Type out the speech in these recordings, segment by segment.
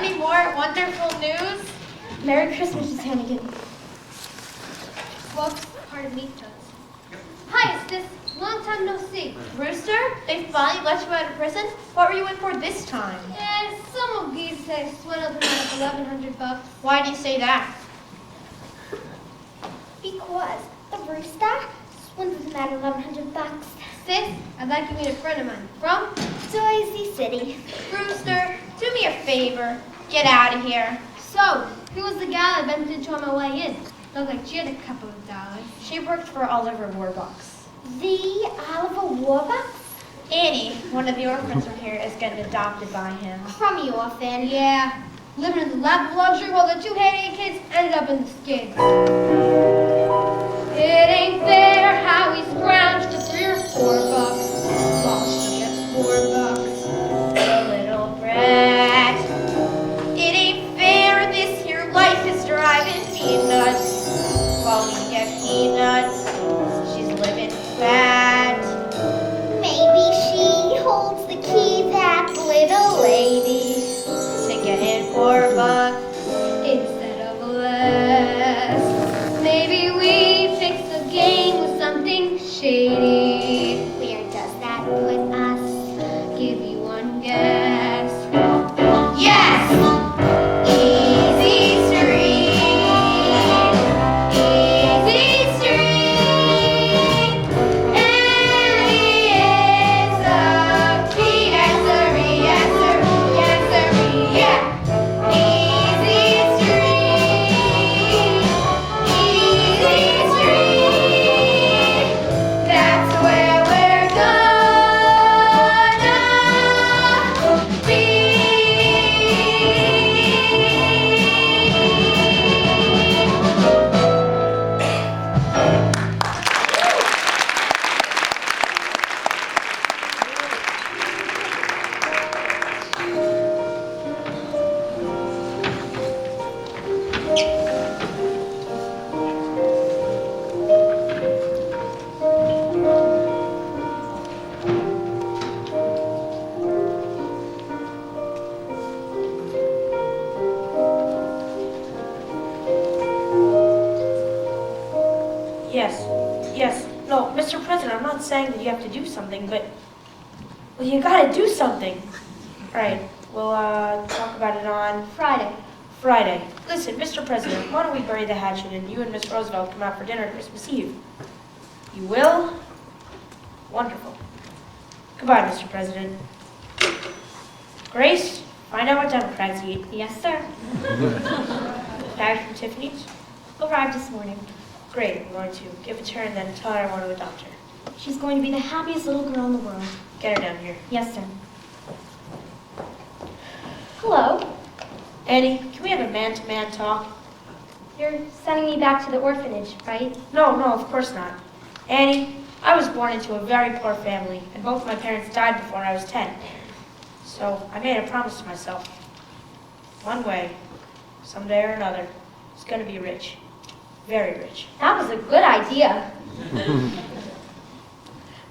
any more wonderful news? Merry Christmas, Miss Hannigan. Whoops, pardon me, Toots. Hi, it's this. Long time no see. Brewster, they finally let you out of prison? What were you in for this time? And some of these say swindled him out of $1,100. Why do you say that? Because the rooster swindled him out of $1,100. Sis, I'd like you to meet a friend of mine. From? Jersey City. Brewster, do me a favor. Get out of here. So, who was the gal I bumped into on my way in? Looked like she had a couple of dollars. She worked for Oliver Warbucks. The Oliver Warbucks? Annie, one of the orphans from here, is getting adopted by him. Crummy orphan. Yeah, living in the lap of luxury while the two hated kids ended up in the skids. It ain't fair how we scrounged to $3 or $4. Lost to get $4. The little brat. It ain't fair, this here life is driving me nuts. While we get peanuts, she's living fat. Maybe she holds the key, that little lady. To get in $4 Instead of less. Maybe we fix the game with something shady. Where does that put us? Give you one guess. Yes! Easy Street. Easy Street. Annie is a P-S-R-E, yeah. Easy Street. Easy Street. That's where we're gonna be. Yes. No, Mr. President, I'm not saying that you have to do something, but, well, you gotta do something. All right, we'll talk about it on Friday. Listen, Mr. President, why don't we bury the hatchet and you and Miss Roosevelt come out for dinner Christmas Eve? You will? Wonderful. Goodbye, Mr. President. Grace, find out what Democrats eat. Yes, sir. Package from Tiffany's? Arrived this morning. Great, I'm going to give it to her and then tell her I want to adopt her. She's going to be the happiest little girl in the world. Get her down here. Yes, sir. Hello. Annie, can we have a man-to-man talk? You're sending me back to the orphanage, right? No, of course not. Annie, I was born into a very poor family, and both my parents died before I was 10. So I made a promise to myself. One way, someday or another, I was going to be rich. Very rich. That was a good idea.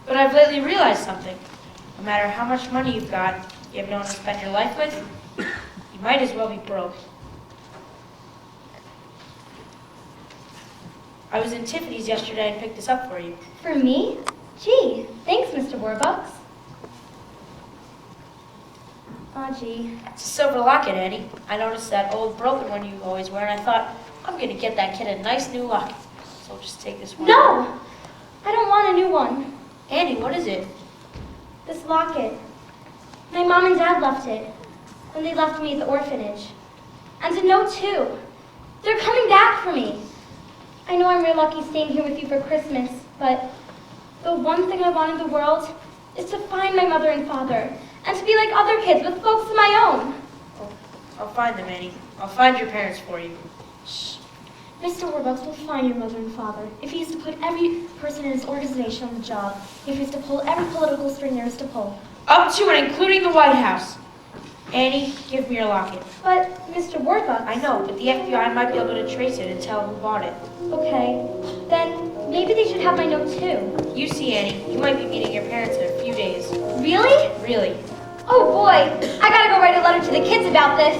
But I've lately realized something. No matter how much money you've got, you have no one to spend your life with, you might as well be broke. I was in Tiffany's yesterday and picked this up for you. For me? Gee, thanks, Mr. Warbucks. Aw, gee. It's a silver locket, Annie. I noticed that old broken one you always wear, and I thought, I'm going to get that kid a nice new locket. So I'll just take this one. No! I don't want a new one. Annie, what is it? This locket. My mom and dad left it when they left me at the orphanage. And a note, too. They're coming back for me. I know I'm real lucky staying here with you for Christmas, but the one thing I want in the world is to find my mother and father and to be like other kids with folks of my own. Oh, I'll find them, Annie. I'll find your parents for you. Shh. Mr. Warbucks will find your mother and father if he is to put every person in his organization on the job, if he is to pull every political string there is to pull. Up to and including the White House. Annie, give me your locket. But, Mr. Warbucks... I know, but the FBI might be able to trace it and tell who bought it. Okay, then maybe they should have my note too. You see, Annie, you might be meeting your parents in a few days. Really? Really. Oh boy, I gotta go write a letter to the kids about this.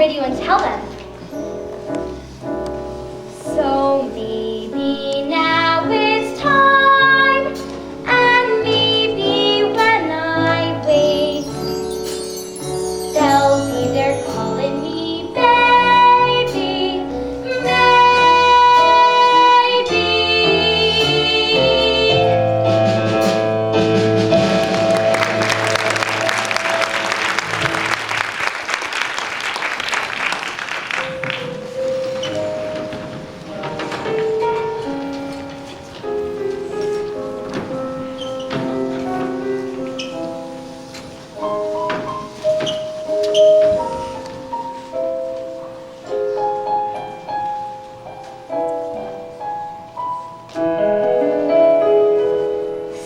radio and tell them. So maybe now it's time, and maybe when I wake, they'll be there calling me baby, maybe.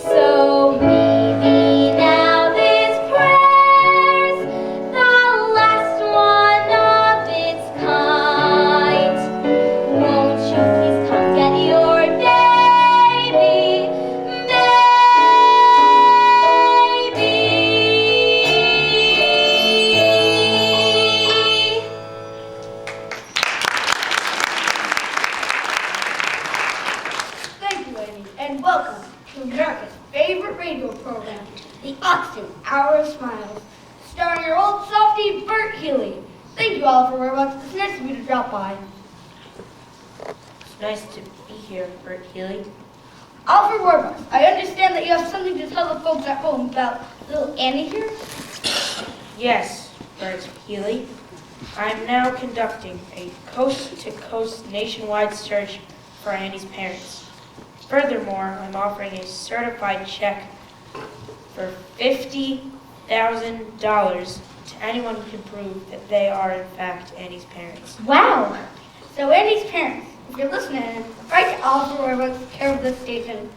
So maybe now this prayer's the last one of its kind. Won't you please come get your baby, maybe? Thank you, Amy, and welcome to America's favorite radio program, the Oxen Hour of Smiles, starring your old softie, Bert Healy. Thank you, Oliver Warbucks. It's nice of you to drop by. It's nice to be here, Bert Healy. Oliver Warbucks, I understand that you have something to tell the folks at home about little Annie here. Yes, Bert Healy. I'm now conducting a coast-to-coast nationwide search for Annie's parents. Furthermore, I'm offering a certified check for $50,000 to anyone who can prove that they are in fact Annie's parents. Wow. So Annie's parents, if you're listening, write to Oliver Warbucks, care of this station.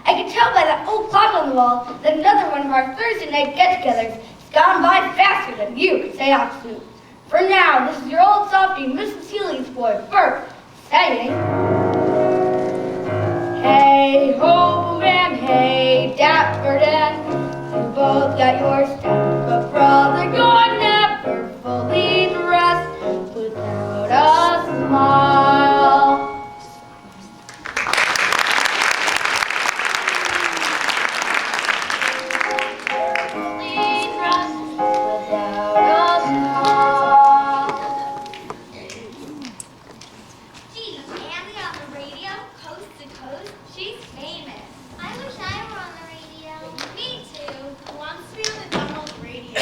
I can tell by that old clock on the wall that another one of our Thursday night get-togethers has gone by faster than you could say Oxford. For now, this is your old softie, Mrs. Healy's boy, Bert, saying, hey ho man, hey dapper Dan, you both got your stuff, but brother, you're never fully dressed without a smile. Fully dressed without a smile. Gee, Annie on the radio, coast to coast, she's famous. I wish I were on the radio. Me too. Who wants to be on the Donald radio?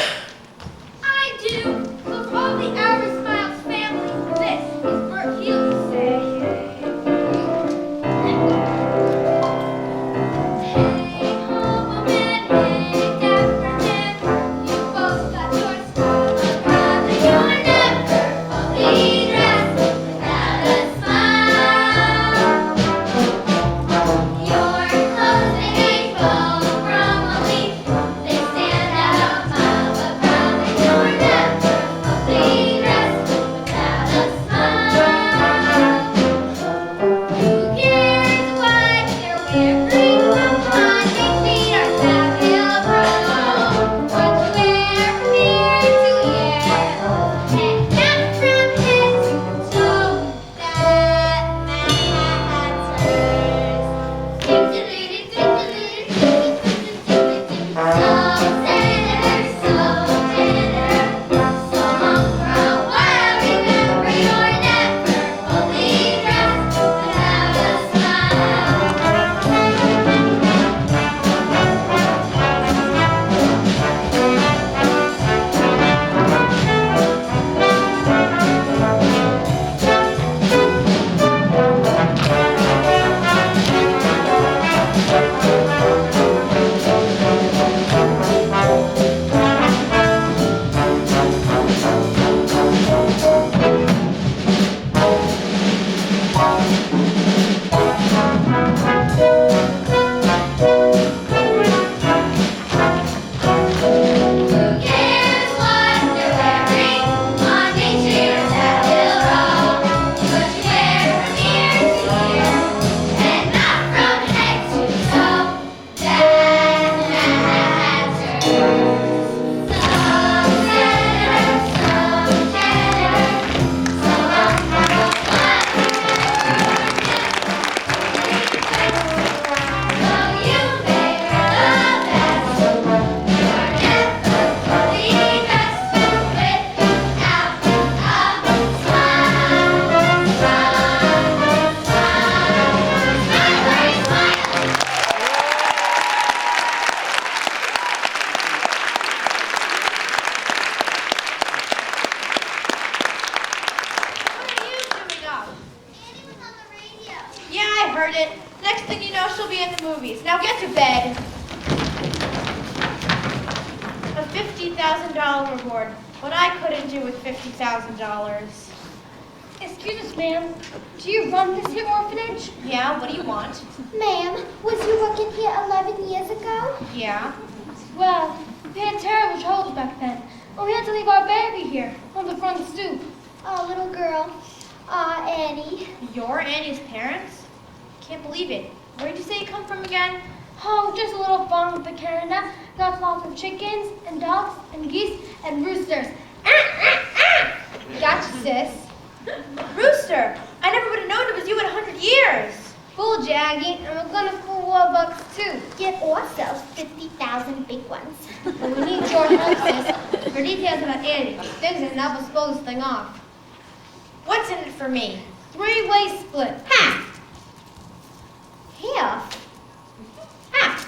I do. So for all the Irish Smiles family, this is Bert Healy saying, hey, homo man, hey, dapper Dan, you both got your style, but brother, you're never fully dressed without a smile. Your clothes, they ain't full from a leaf. They stand out mile, but brother, you're never fully dressed without a smile. Who cares what they're wearing? Hunting feet are fabulous. What you wear from ear to ear, and not from head to toe, that matters. heard it. Next thing you know, she'll be in the movies. Now get to bed. A $50,000 reward. What I couldn't do with $50,000. Excuse us, ma'am. Do you run this here orphanage? Yeah, what do you want? Ma'am, was you working here 11 years ago? Yeah. Well, we had terrible troubles back then. And we had to leave our baby here on the front stoop. Oh, little girl. Annie. You're Annie's parents? Can't believe it. Where did you say you come from again? Oh, just a little farm up in Canada. Got lots of chickens and ducks and geese and roosters. Gotcha, sis. Rooster! I never would have known it was you in 100 years. Fooled you, Aggie, and we're gonna fool Warbucks too. Get ourselves 50,000 big ones. But we need your help, sis, for details about Annie. Things that not supposed to pull this thing off. What's in it for me? Three-way split. Half. Half. Half.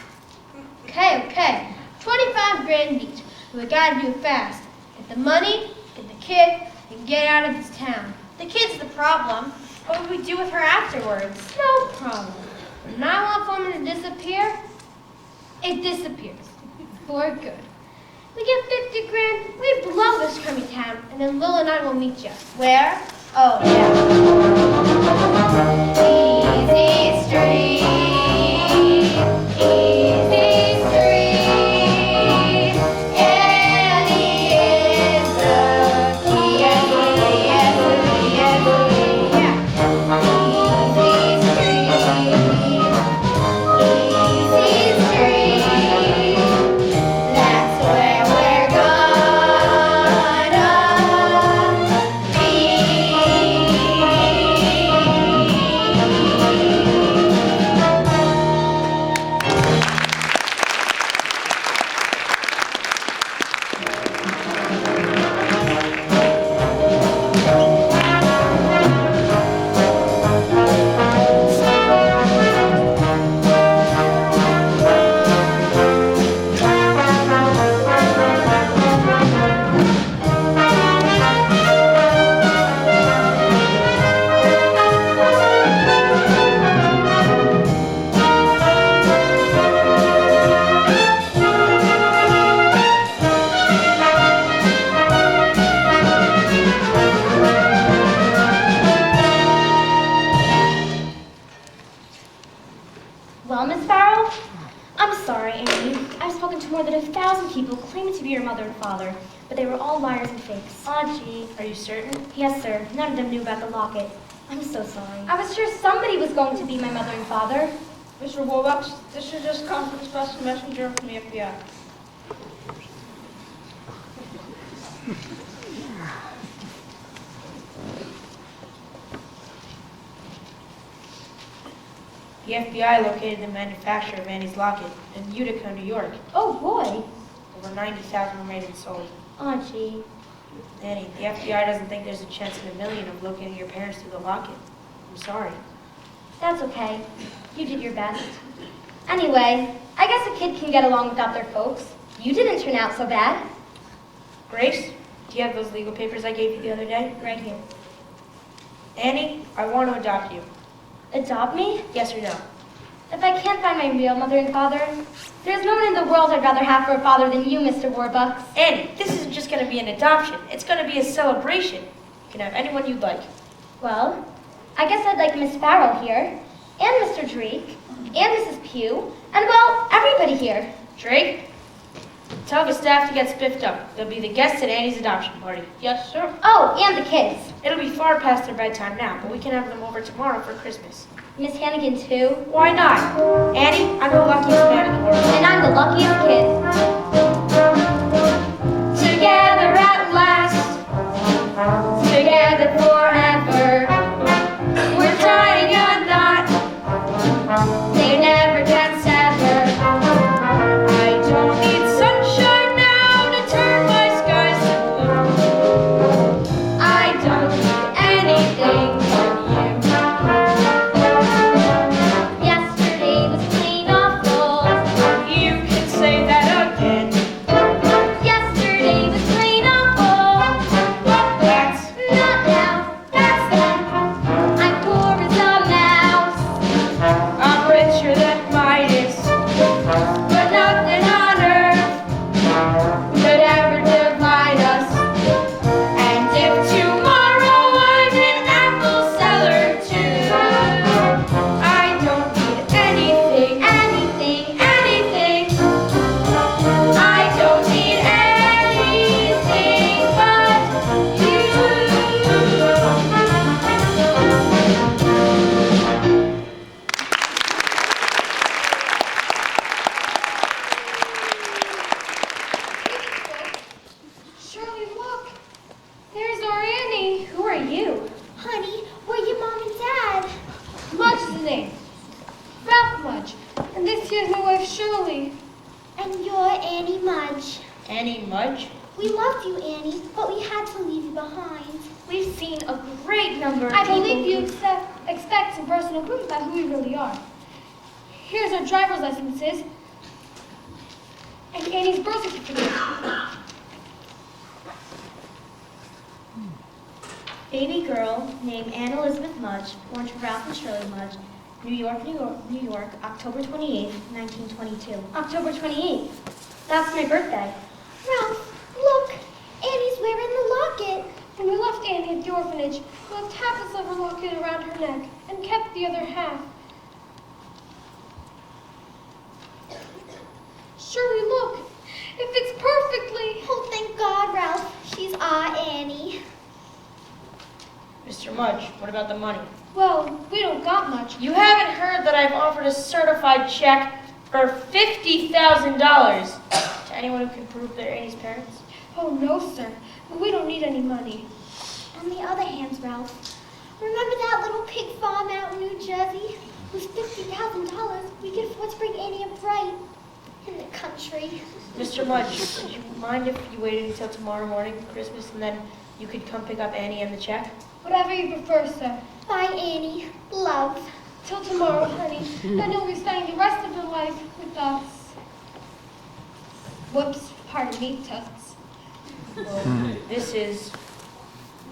Okay. 25 grand each. But we gotta do it fast. Get the money, get the kid, and get out of this town. The kid's the problem. What would we do with her afterwards? No problem. When 911 to disappear, it disappears. For good. We get 50 grand, we blow this crummy town, and then Lil and I will meet you. Where? Oh, yeah. Easy street. Easy street. Annie is the key. Yeah. Easy street. That's where we're gonna be. Well, Miss Farrell, I'm sorry, Amy. I've spoken to more than 1,000 people claiming to be your mother and father, but they were all liars and fakes. Aw, gee. Are you certain? Yes, sir. None of them knew about the locket. I'm so sorry. I was sure somebody was going to be my mother and father. Mr. Warbucks, this is just conference special messenger from the FBI. The FBI located the manufacturer of Annie's locket in Utica, New York. Oh, boy. Over 90,000 were made and sold. Oh, gee. Annie, the FBI doesn't think there's a chance in a million of locating your parents through the locket. I'm sorry. That's okay. You did your best. Anyway, I guess a kid can get along without their folks. You didn't turn out so bad. Grace, do you have those legal papers I gave you the other day? Right here. Annie, I want to adopt you. Adopt me? Yes or no? If I can't find my real mother and father, there's no one in the world I'd rather have for a father than you, Mr. Warbucks. Annie, this isn't just going to be an adoption. It's going to be a celebration. You can have anyone you'd like. Well, I guess I'd like Miss Farrell here, and Mr. Drake, and Mrs. Pugh, and well, everybody here. Drake, tell the staff to get spiffed up. They'll be the guests at Annie's adoption party. Yes, sir. Oh, and the kids. It'll be far past their bedtime now, but we can have them over tomorrow for Christmas. Miss Hannigan, too. Why not? Annie, I'm the luckiest man in the world. And I'm the luckiest kid. Together at last, together forever. We're tying a knot they never can sever. I don't need sunshine now to turn my skies to blue. I don't need anything but you. Yesterday was plain awful. You can say that again. Lucy and my wife Shirley. And you're Annie Mudge. Annie Mudge? We loved you, Annie, but we had to leave you behind. We've seen a great number of I people. believe you expect some personal proof about who we really are. Here's our driver's licenses and Annie's birth certificate. Baby girl named Anne Elizabeth Mudge, born to Ralph and Shirley Mudge, New York, New York, October 28th, 1922. October 28th. That's my birthday. Ralph, look, Annie's wearing the locket. When we left Annie at the orphanage, we left half a silver locket around her neck and kept the other half. Shirley, look, it fits perfectly. Oh, thank God, Ralph. She's our Annie. Mr. Mudge, what about the money? Well, we don't got much. You haven't heard that I've offered a certified check for $50,000 to anyone who can prove they're Annie's parents? Oh, no, sir. But we don't need any money. On the other hand, Ralph, remember that little pig farm out in New Jersey? With $50,000, we could afford to bring Annie up right in the country. Mr. Mudge, would you mind if you waited until tomorrow morning for Christmas and then you could come pick up Annie and the check? Whatever you prefer, sir. Bye, Annie. Love. Till tomorrow, honey. Then you'll be spending the rest of your life with us. Whoops, pardon me, Tuts. Well, this is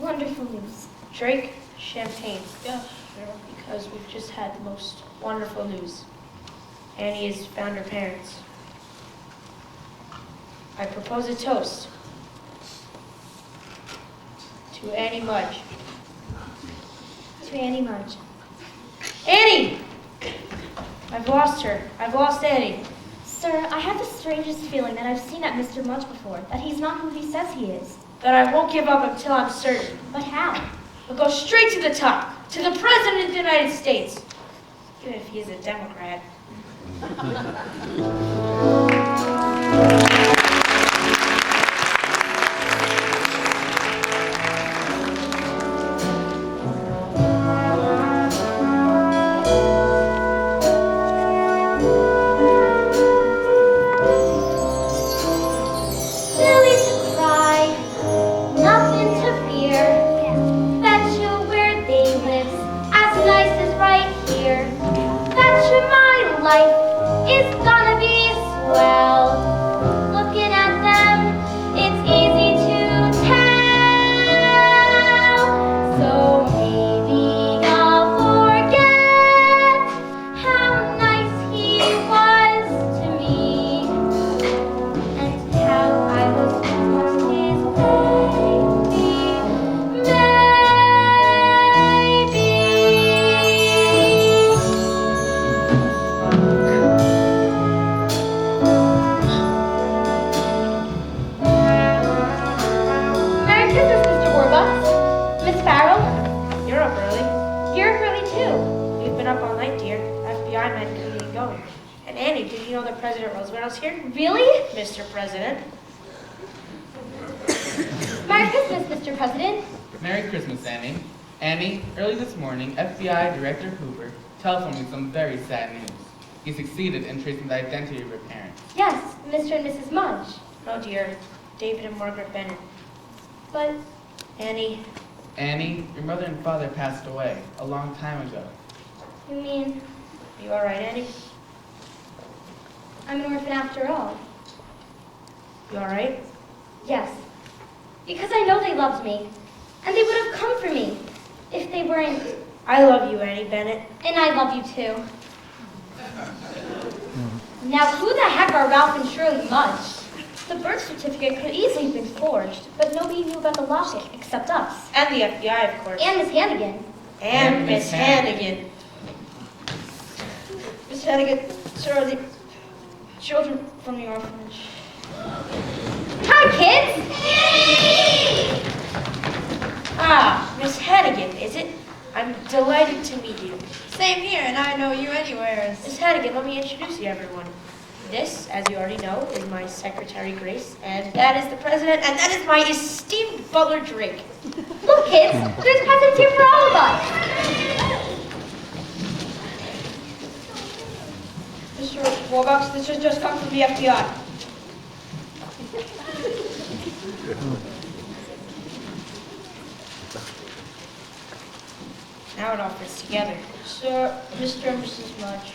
Wonderful news. Drake Champagne. Yeah, Because we've just had the most wonderful news. Annie has found her parents. I propose a toast to Annie Mudge. To Annie Mudge. Annie! I've lost her. I've lost Annie. Sir, I have the strangest feeling that I've seen that Mr. Mudge before, that he's not who he says he is. That I won't give up until I'm certain. But how? We'll go straight to the top, to the President of the United States. Even if he's a Democrat. Silly to cry, nothing to fear. Betcha where they live, as nice as right here. Betcha my life is gonna be swell. Looking at them, it's easy to tell. So maybe I'll forget how nice he was to me. And how I was once his Merry Christmas, Mr. Warbucks. Miss Farrell, You're up early. you're up early too. We've been up all night, dear. FBI men coming and going. And Annie, did you know that President Roosevelt's here? Really? Mr. President. Merry Christmas, Mr. President. Merry Christmas, Annie. Annie, early this morning, FBI Director Hoover telephoned me some very sad news. He succeeded in tracing the identity of your parents. Yes, Mr. and Mrs. Mudge. No, dear. David and Margaret Bennett. But Annie, Annie, your mother and father passed away a long time ago. you mean you all right, Annie? I'm an orphan after all? You all right? Yes. Because I know they loved me. And they would have come for me if they weren't. I love you, Annie Bennett. And I love you too. Now, who the heck are Ralph and Shirley Mudge? The birth certificate could easily have been forged, but nobody knew about the locket except us. And the FBI, of course. And Miss Hannigan. And Miss Hannigan. Miss Hannigan, sir, are the children from the orphanage. Hi, kids! Ah, Miss Hannigan, is it? I'm delighted to meet you. Same here, and I know you anywhere. Miss Hannigan, let me introduce you, everyone. This, as you already know, is my secretary, Grace, and that is the president, and that is my esteemed butler, Drake. Look, kids, there's presents here for all of us. Mr. Warbucks, this has just come from the FBI. Now it all fits together. Sir, Mr. and Mrs. Mudge.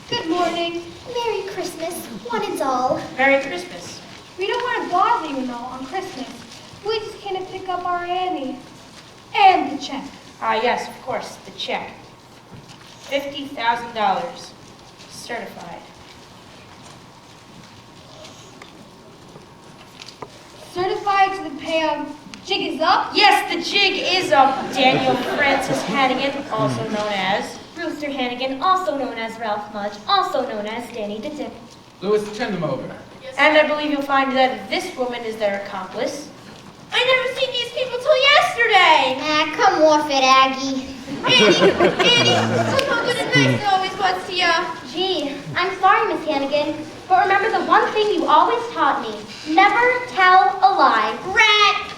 Good morning. Merry Christmas, one and all. Merry Christmas. We don't want to bother you and all on Christmas. We just came to pick up our Annie. And the check. Ah, yes, of course, the check. $50,000. Certified. Certified to the payout. Jig is up. Yes, the jig is up, Daniel Francis Hannigan, also known as... Brewster Hannigan, also known as Ralph Mudge, also known as Danny the Dip. Louis, turn them over. And I believe you'll find that this woman is their accomplice. I never seen these people till yesterday. Ah, come off it, Aggie. Annie, look how good and nice it always was to you. Gee, I'm sorry, Miss Hannigan, but remember the one thing you always taught me. Never tell a lie. Rat.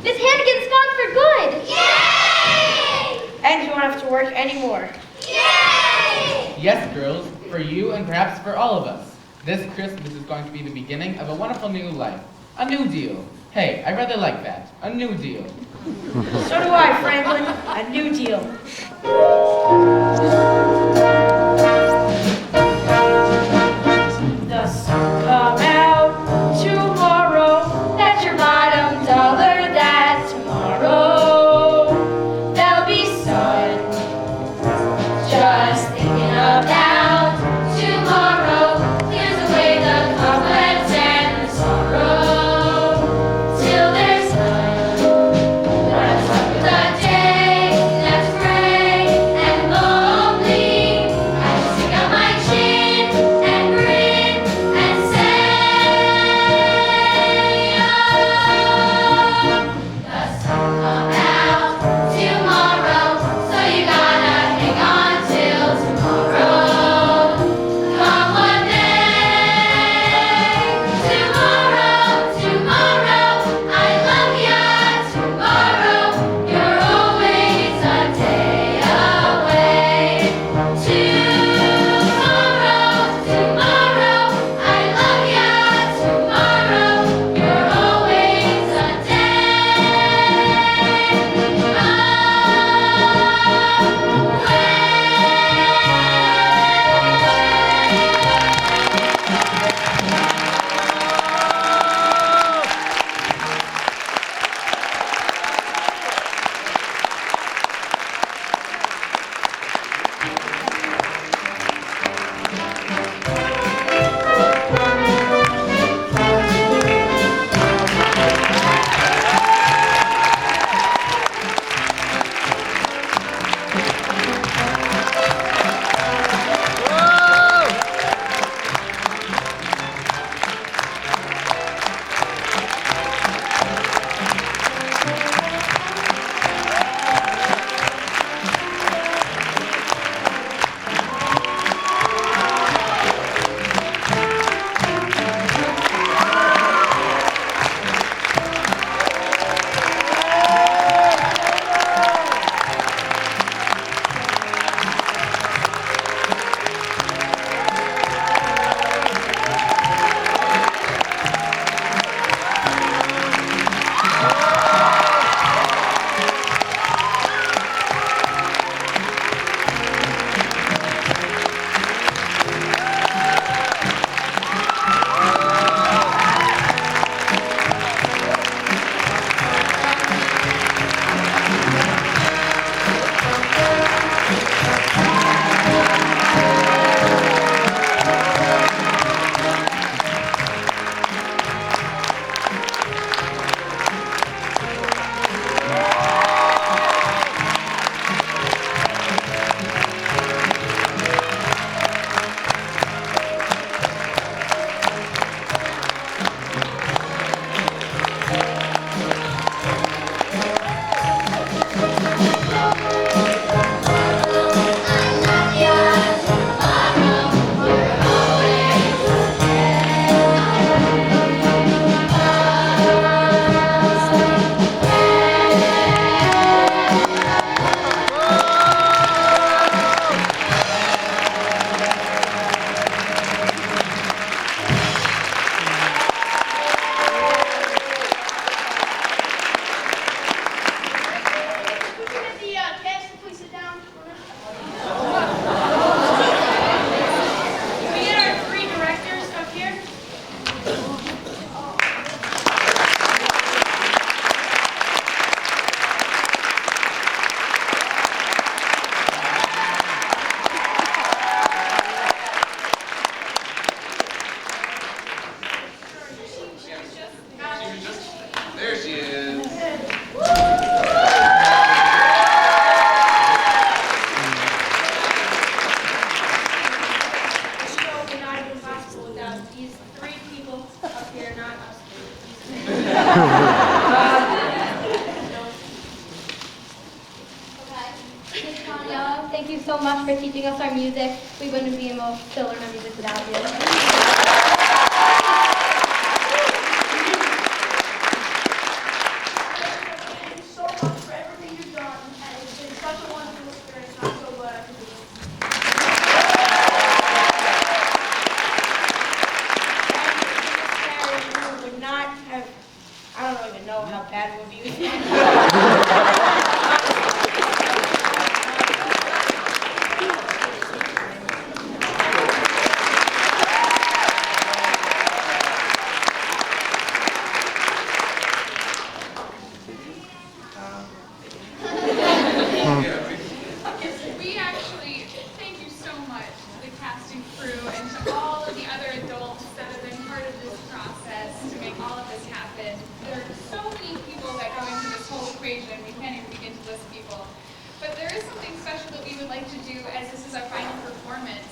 Miss Hannigan's gone for good. Yay! And you won't have to work anymore. Yay! Yes, girls, for you and perhaps for all of us. This Christmas is going to be the beginning of a wonderful new life. A new deal. Hey, I rather like that. A new deal. So do I, Franklin. A new deal. The sun come out tomorrow. That's your bottom dollar. That tomorrow there'll be sun. Just thinking about tomorrow clears away the cobwebs and the sorrow till there's none. But I'm stuck with a day that's gray Tanya, thank you so much for teaching us our music. We wouldn't be able to learn our music without you. Thank you so much for everything you've done, and it's been such a wonderful experience. I'm so glad I could do this. And would not have, I don't even know how bad it would be. We actually thank you so much to the casting crew and to all of the other adults that have been part of this process to make all of this happen. There are so many people that go into this whole equation, we can't even begin to list people. But there is something special that we would like to do as this is our final performance.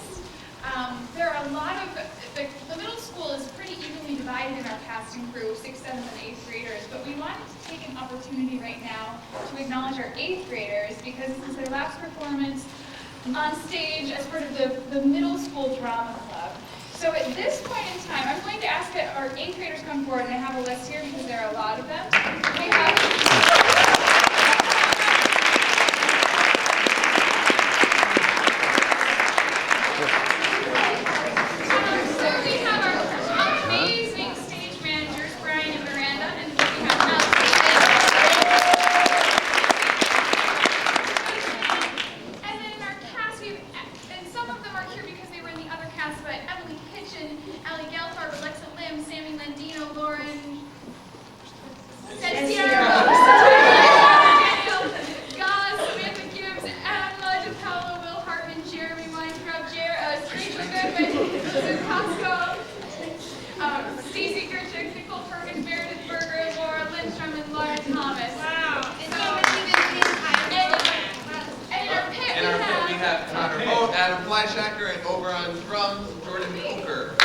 There are a lot of, the middle school is pretty evenly divided in our casting crew, 6th, 7th, and 8th graders, but we wanted to take an opportunity right now to acknowledge our 8th graders because this is their last performance on stage as part of the middle school drama club. So at this point in time, I'm going to ask that our 8th graders come forward, and I have a list here because there are a lot of them. We have our amazing stage managers, Brian and Miranda, and we have and then in our cast, and some of them are here because they were in the other cast, but Emily Kitchen, Allie Gelfarb, Alexa Lim, Sammy Landino, Lauren, Sierra, Daniel, Goss, Samantha Gibbs, Emma DePaolo, Will Hartman, Jeremy Weintraub, Rachel Goodman, Sue Costco, Stacey Gerchik, Nicole Perkins, Meredith Berger, Laura Lindstrom, and Laura Thomas. Wow. And in our pit, we have Connor Hope, Adam Fleischacker, and over on drums, Jordan Coker.